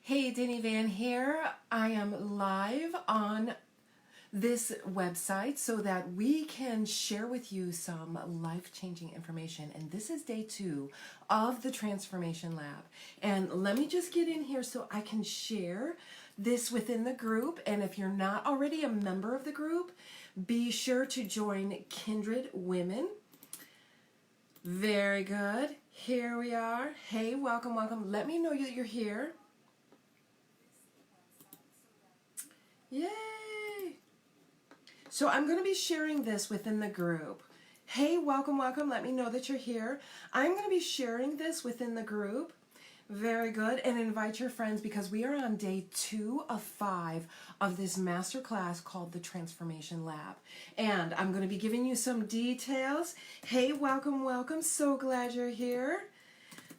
Hey, Denny Van here. I am live on this website so that we can share with you some life-changing information. And this is day 2 of the Transformation Lab. And let me just get in here so I can share this within the group. And if you're not already a member of the group, be sure to join Kindred Women. Very good. Here we are. Hey, welcome, welcome. Let me know that you're here. Yay! So I'm going to be sharing this within the group. Hey, welcome, welcome. Let me know that you're here. I'm going to be sharing this within the group. Very good. And invite your friends because we are on day 2 of 5 of this masterclass called the Transformation Lab. And I'm going to be giving you some details. Hey, welcome, welcome. So glad you're here.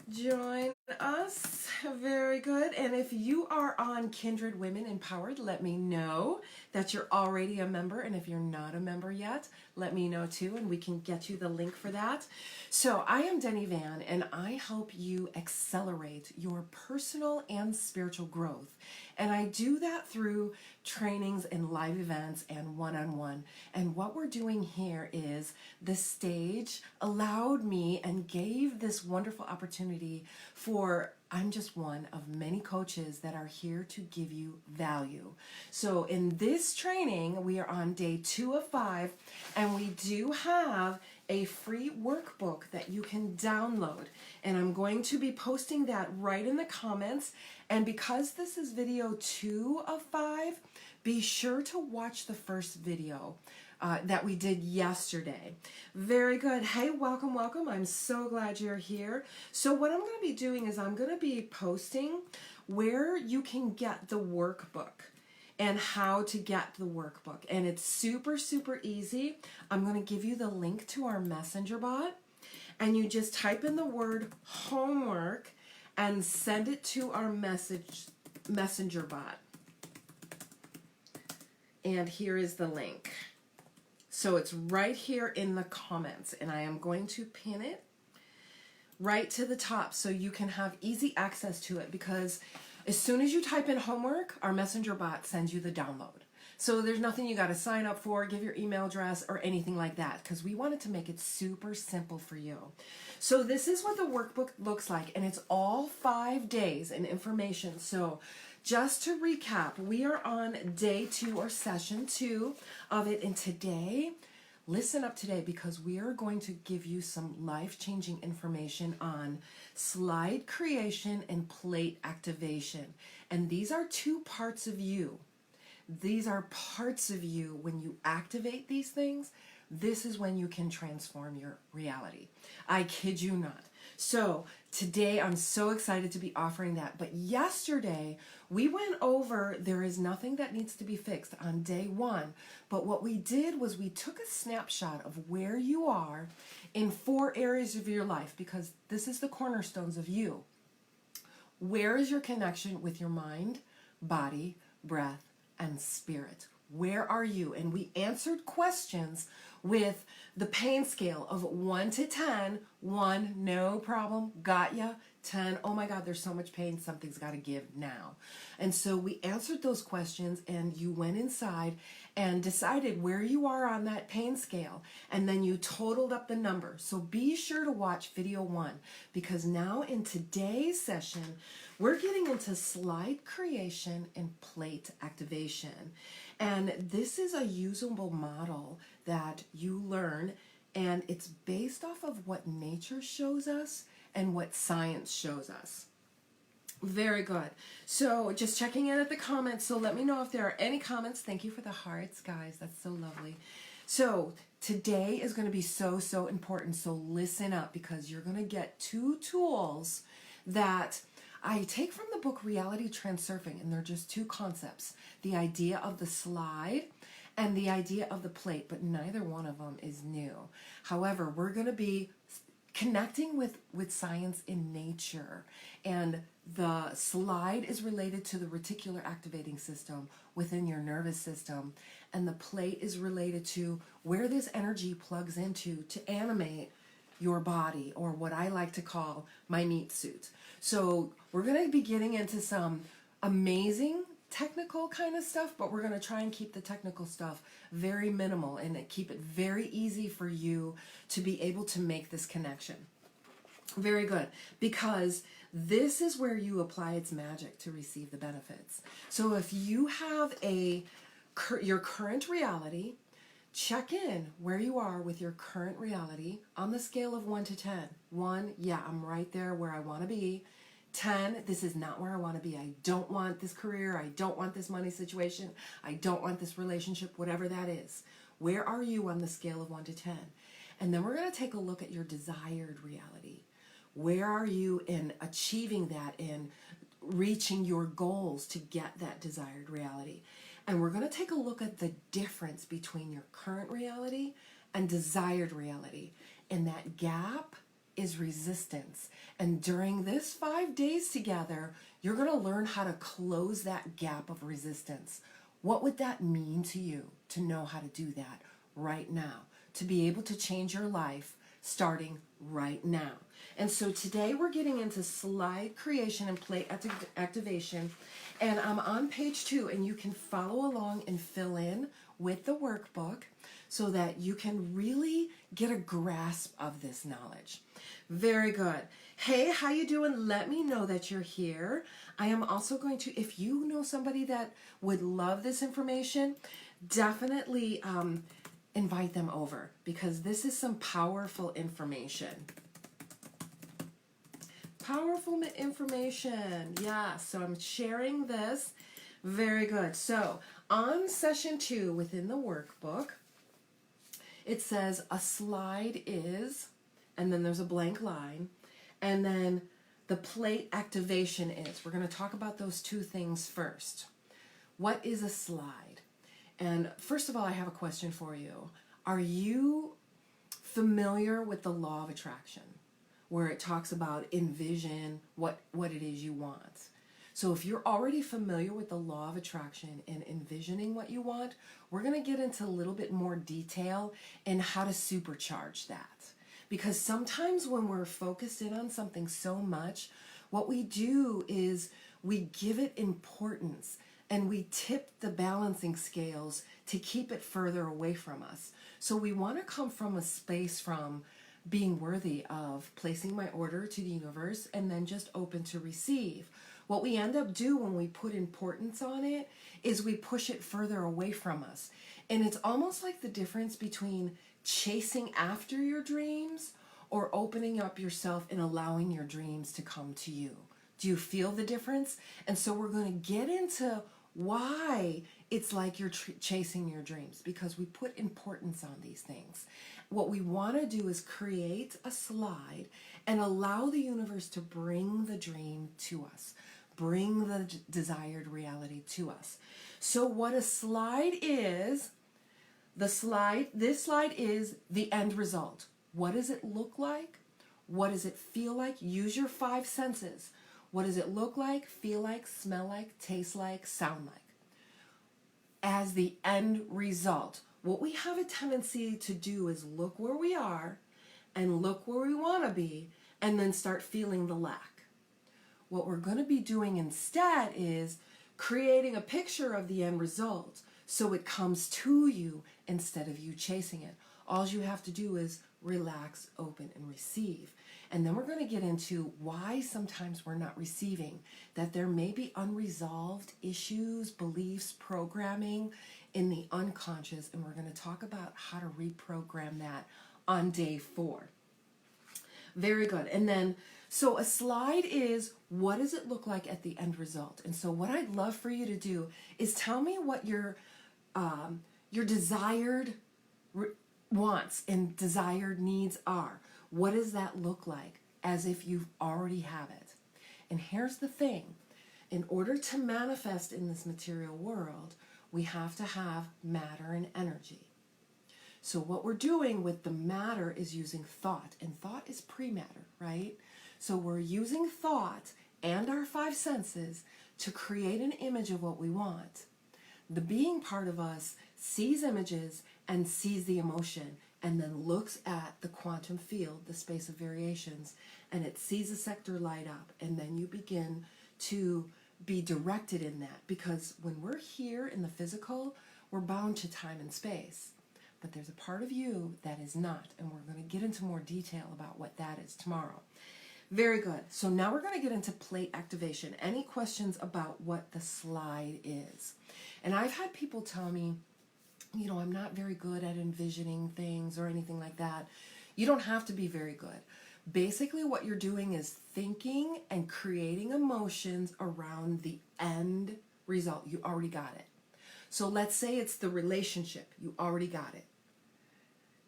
Join us. Very good. And if you are on Kindred Women Empowered, let me know that you're already a member. And if you're not a member yet, let me know too, and we can get you the link for that. So I am Denny Van, and I help you accelerate your personal and spiritual growth. And I do that through trainings and live events and one-on-one. And what we're doing here is the stage allowed me and gave this wonderful opportunity for I'm just one of many coaches that are here to give you value. So in this training, we are on day 2 of 5, and we do have a free workbook that you can download. And I'm going to be posting that right in the comments. And because this is video 2 of 5, be sure to watch the first video that we did yesterday. Very good. Hey, welcome, welcome. I'm so glad you're here. So what I'm going to be doing is I'm going to be posting where you can get the workbook and how to get the workbook. And it's super, super easy. I'm going to give you the link to our messenger bot, and you just type in the word homework and send it to our messenger bot. And here is the link. So it's right here in the comments, and I am going to pin it right to the top so you can have easy access to it, because as soon as you type in homework, our messenger bot sends you the download. So there's nothing you got to sign up for, give your email address or anything like that, because we wanted to make it super simple for you. So this is what the workbook looks like, and it's all 5 days and information. So just to recap, we are on day 2 or session 2 of it, and today, listen up today, because we are going to give you some life-changing information on slide creation and plate activation. And these are 2 parts of you. These are parts of you. When you activate these things, this is when you can transform your reality. I kid you not. So today I'm so excited to be offering that. But yesterday we went over there is nothing that needs to be fixed on day 1. But what we did was we took a snapshot of where you are in 4 areas of your life, because this is the cornerstones of you. Where is your connection with your mind, body, breath, and spirit? Where are you? And we answered questions with the pain scale of 1 to 10. 1, no problem, got ya. 10, oh my God, there's so much pain, something's got to give now. And so we answered those questions, and you went inside and decided where you are on that pain scale, and then you totaled up the number. So be sure to watch video 1, because now in today's session, we're getting into slide creation and plate activation. And this is a usable model that you learn, and it's based off of what nature shows us and what science shows us. Very good. So just checking in at the comments. So let me know if there are any comments. Thank you for the hearts, guys. That's so lovely. So today is going to be so, so important. So listen up, because you're going to get 2 tools that I take from the book Reality Transurfing, and they're just 2 concepts. The idea of the slide and the idea of the plate, but neither one of them is new. However, we're going to be connecting with science in nature, and the slide is related to the reticular activating system within your nervous system, and the plate is related to where this energy plugs into to animate your body, or what I like to call my meat suit. So we're going to be getting into some amazing technical kind of stuff, but we're going to try and keep the technical stuff very minimal and keep it very easy for you to be able to make this connection. Very good, because this is where you apply its magic to receive the benefits. So if you have your current reality, check in where you are with your current reality on the scale of 1 to 10. 1, yeah, I'm right there where I want to be. 10, this is not where I want to be. I don't want this career. I don't want this money situation. I don't want this relationship, whatever that is. Where are you on the scale of 1 to 10? And then we're going to take a look at your desired reality. Where are you in achieving that, in reaching your goals to get that desired reality? And we're going to take a look at the difference between your current reality and desired reality. And that gap is resistance. And during this 5 days together, you're going to learn how to close that gap of resistance. What would that mean to you to know how to do that right now? To be able to change your life starting right now. And so today we're getting into slide creation and plate activation. And I'm on page 2, and you can follow along and fill in with the workbook so that you can really get a grasp of this knowledge. Very good. Hey, how you doing? Let me know that you're here. I am also going to, if you know somebody that would love this information, definitely invite them over, because this is some powerful information. Powerful information. Yeah, so I'm sharing this. Very good. So on session 2 within the workbook, it says a slide is, and then there's a blank line, and then the plate activation is. We're going to talk about those two things first. What is a slide? And first of all, I have a question for you. Are you familiar with the law of attraction, where it talks about envision what it is you want? So if you're already familiar with the law of attraction and envisioning what you want, we're going to get into a little bit more detail in how to supercharge that. Because sometimes when we're focused in on something so much, what we do is we give it importance and we tip the balancing scales to keep it further away from us. So we want to come from a space from being worthy of placing my order to the universe and then just open to receive. What we end up doing when we put importance on it is we push it further away from us. And it's almost like the difference between chasing after your dreams or opening up yourself and allowing your dreams to come to you. Do you feel the difference? And so we're going to get into why it's like you're chasing your dreams, because we put importance on these things. What we want to do is create a slide and allow the universe to bring the dream to us, bring the desired reality to us. So what a slide is, this slide is the end result. What does it look like? What does it feel like? Use your 5 senses. What does it look like, feel like, smell like, taste like, sound like? As the end result. What we have a tendency to do is look where we are and look where we want to be and then start feeling the lack. What we're going to be doing instead is creating a picture of the end result so it comes to you instead of you chasing it. All you have to do is relax, open, and receive. And then we're going to get into why sometimes we're not receiving, that there may be unresolved issues, beliefs, programming in the unconscious, and we're going to talk about how to reprogram that on day 4. Very good. And then, so a slide is, what does it look like at the end result? And so what I'd love for you to do is tell me what your desired wants and desired needs are. What does that look like as if you already have it? And here's the thing. In order to manifest in this material world, we have to have matter and energy. So what we're doing with the matter is using thought, and thought is pre-matter, right? So we're using thought and our 5 senses to create an image of what we want. The being part of us sees images and sees the emotion, and then looks at the quantum field, the space of variations, and it sees a sector light up, and then you begin to be directed in that, because when we're here in the physical, we're bound to time and space. But there's a part of you that is not, and we're going to get into more detail about what that is tomorrow. Very good. So now we're going to get into plate activation. Any questions about what the slide is? And I've had people tell me, you know, I'm not very good at envisioning things or anything like that. You don't have to be very good. Basically, what you're doing is thinking and creating emotions around the end result. You already got it. So let's say it's the relationship. You already got it.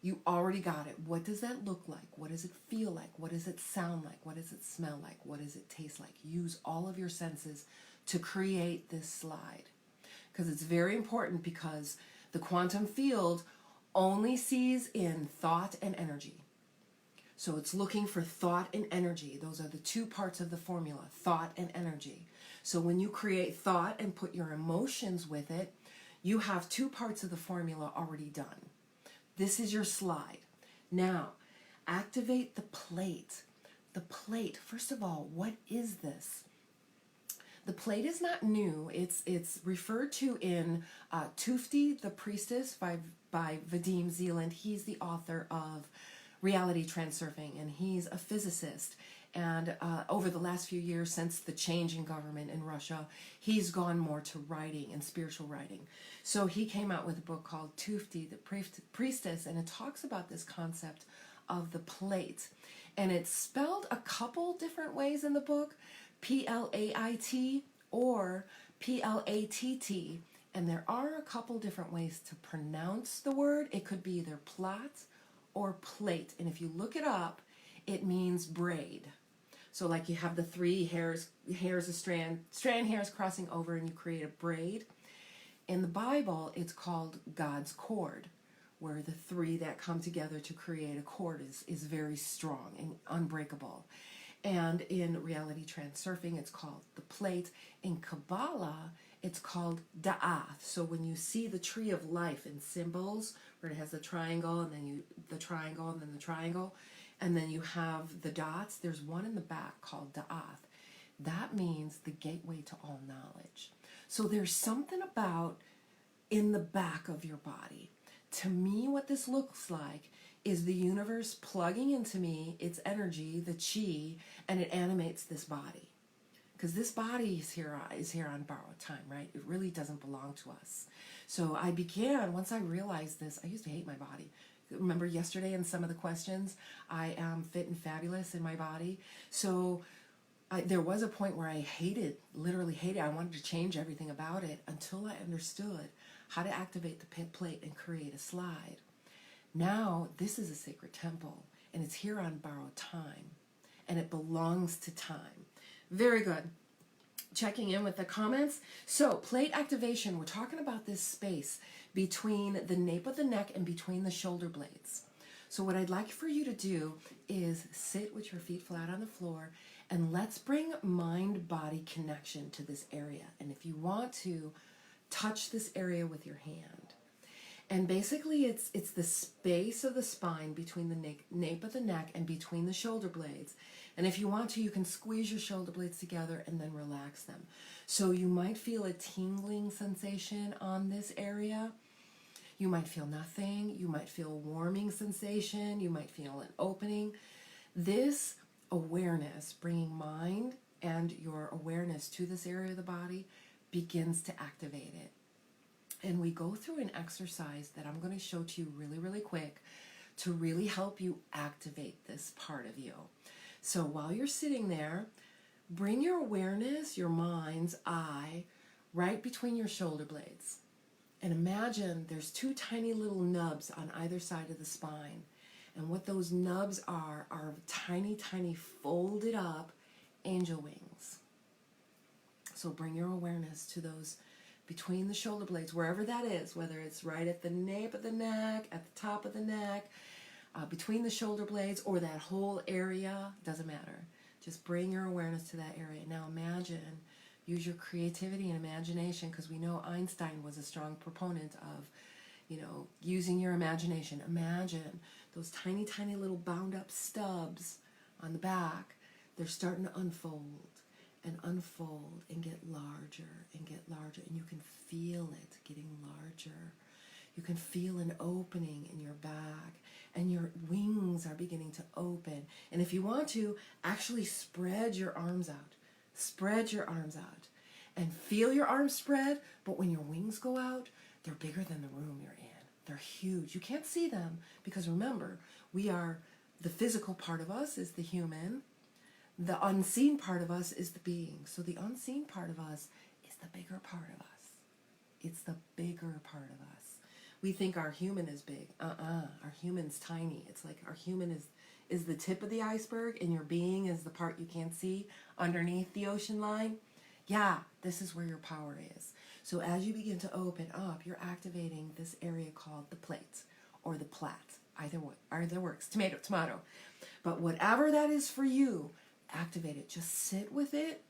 You already got it. What does that look like? What does it feel like? What does it sound like? What does it smell like? What does it taste like? Use all of your senses to create this slide. Because it's very important, because the quantum field only sees in thought and energy. So it's looking for thought and energy. Those are the two parts of the formula, thought and energy. So when you create thought and put your emotions with it, you have two parts of the formula already done. This is your slide. Now, activate the plate. The plate, first of all, what is this? The plate is not new. It's referred to in Tufti, the Priestess by Vadim Zeland. He's the author of Reality Transurfing, and he's a physicist. And over the last few years, since the change in government in Russia, he's gone more to writing and spiritual writing. So he came out with a book called Tufti, the Priestess, and it talks about this concept of the plate. And it's spelled a couple different ways in the book, P-L-A-I-T or P-L-A-T-T. And there are a couple different ways to pronounce the word. It could be either plat or plate. And if you look it up, it means braid. So like you have the three hairs of strand hairs crossing over, and you create a braid. In the Bible, it's called God's cord, where the three that come together to create a cord is very strong and unbreakable. And in Reality Transurfing, it's called the plate. In Kabbalah, it's called da'ath. So when you see the tree of life in symbols, where it has the triangle, and then the triangle, and then the triangle, and then you have the dots, there's one in the back called da'ath. That means the gateway to all knowledge. So there's something about in the back of your body. To me, what this looks like is the universe plugging into me its energy, the chi, and it animates this body. Because this body is here on borrowed time, right? It really doesn't belong to us. So I began, once I realized this, I used to hate my body. Remember yesterday in some of the questions, I am fit and fabulous in my body. So there was a point where I literally hated. I wanted to change everything about it until I understood how to activate the pit plate and create a slide. Now, this is a sacred temple, and it's here on borrowed time, and it belongs to time. Very good. Checking in with the comments. So, plate activation, we're talking about this space between the nape of the neck and between the shoulder blades. So what I'd like for you to do is sit with your feet flat on the floor, and let's bring mind-body connection to this area. And if you want to, touch this area with your hand. And basically it's the space of the spine between the nape of the neck and between the shoulder blades. And if you want to, you can squeeze your shoulder blades together and then relax them. So you might feel a tingling sensation on this area. You might feel nothing. You might feel a warming sensation. You might feel an opening. This awareness, bringing mind and your awareness to this area of the body, begins to activate it. And we go through an exercise that I'm going to show to you really, really quick to really help you activate this part of you. So while you're sitting there, bring your awareness, your mind's eye, right between your shoulder blades. And imagine there's two tiny little nubs on either side of the spine. And what those nubs are tiny, tiny folded up angel wings. So bring your awareness to those between the shoulder blades, wherever that is, whether it's right at the nape of the neck, at the top of the neck, between the shoulder blades, or that whole area, doesn't matter. Just bring your awareness to that area. Now imagine, use your creativity and imagination, because we know Einstein was a strong proponent of, using your imagination. Imagine those tiny, tiny little bound up stubs on the back. They're starting to unfold and unfold and get larger and get larger, and you can feel it getting larger. You can feel an opening in your back, and your wings are beginning to open. And if you want to, actually spread your arms out. Spread your arms out. And feel your arms spread, but when your wings go out, they're bigger than the room you're in. They're huge. You can't see them because remember, the physical part of us is the human. The unseen part of us is the being. So the unseen part of us is the bigger part of us. It's the bigger part of us. We think our human is big. Our human's tiny. It's like our human is the tip of the iceberg, and your being is the part you can't see underneath the ocean line. Yeah, this is where your power is. So as you begin to open up, you're activating this area called the plate or the plat. Either works. Tomato, tomato. But whatever that is for you, activate it. Just sit with it.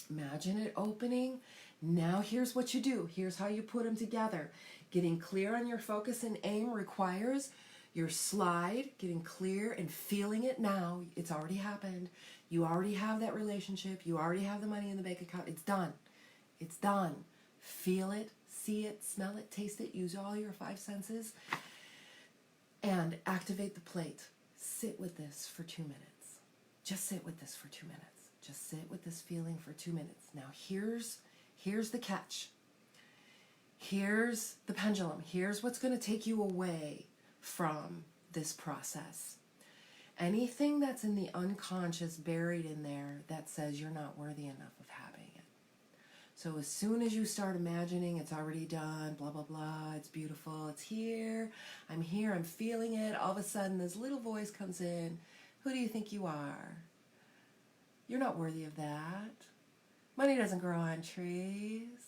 Imagine it opening. Now here's what you do. Here's how you put them together. Getting clear on your focus and aim requires your slide, getting clear and feeling it now. It's already happened. You already have that relationship. You already have the money in the bank account. It's done. It's done. Feel it, see it, smell it, taste it. Use all your 5 senses. And activate the plate. Sit with this for 2 minutes. Just sit with this for 2 minutes. Just sit with this feeling for 2 minutes. Now here's the catch. Here's the pendulum. Here's what's going to take you away from this process. Anything that's in the unconscious buried in there that says you're not worthy enough of having it. So as soon as you start imagining it's already done, blah, blah, blah, it's beautiful, it's here, I'm feeling it, all of a sudden this little voice comes in. Who do you think you are? You're not worthy of that. Money doesn't grow on trees.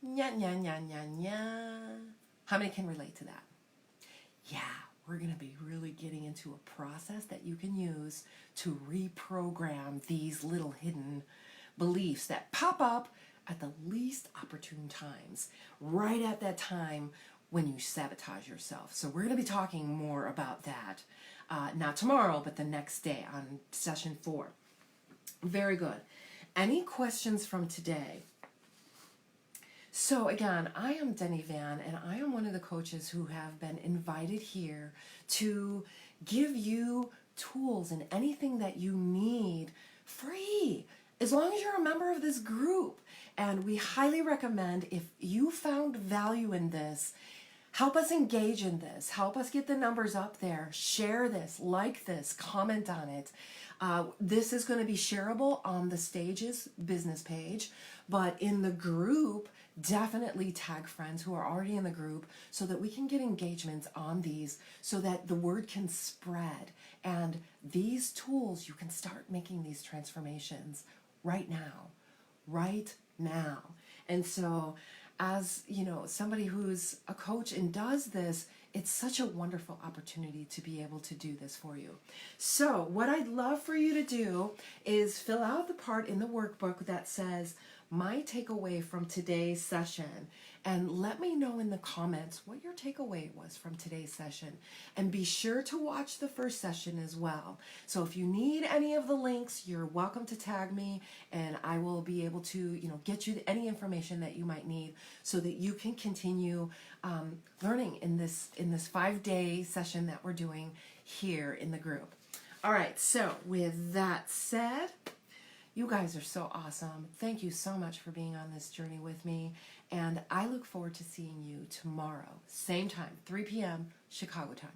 Nya, nya, nya, nya, nya. How many can relate to that? Yeah, we're going to be really getting into a process that you can use to reprogram these little hidden beliefs that pop up at the least opportune times, right at that time when you sabotage yourself. So we're going to be talking more about that, not tomorrow, but the next day on session 4. Very good. Any questions from today? So again, I am Denny Van, and I am one of the coaches who have been invited here to give you tools and anything that you need free, as long as you're a member of this group. And we highly recommend, if you found value in this, help us engage in this, help us get the numbers up there, share this, like this, comment on it. This is going to be shareable on the Stages business page, but in the group, definitely tag friends who are already in the group so that we can get engagements on these so that the word can spread. And these tools, you can start making these transformations right now, right now. And so as you know, somebody who's a coach and does this, it's such a wonderful opportunity to be able to do this for you. So what I'd love for you to do is fill out the part in the workbook that says, my takeaway from today's session, and let me know in the comments what your takeaway was from today's session. And be sure to watch the first session as well. So if you need any of the links, you're welcome to tag me, and I will be able to, get you any information that you might need so that you can continue learning in this 5-day session that we're doing here in the group. All right, so with that said, you guys are so awesome. Thank you so much for being on this journey with me. And I look forward to seeing you tomorrow, same time, 3 p.m. Chicago time.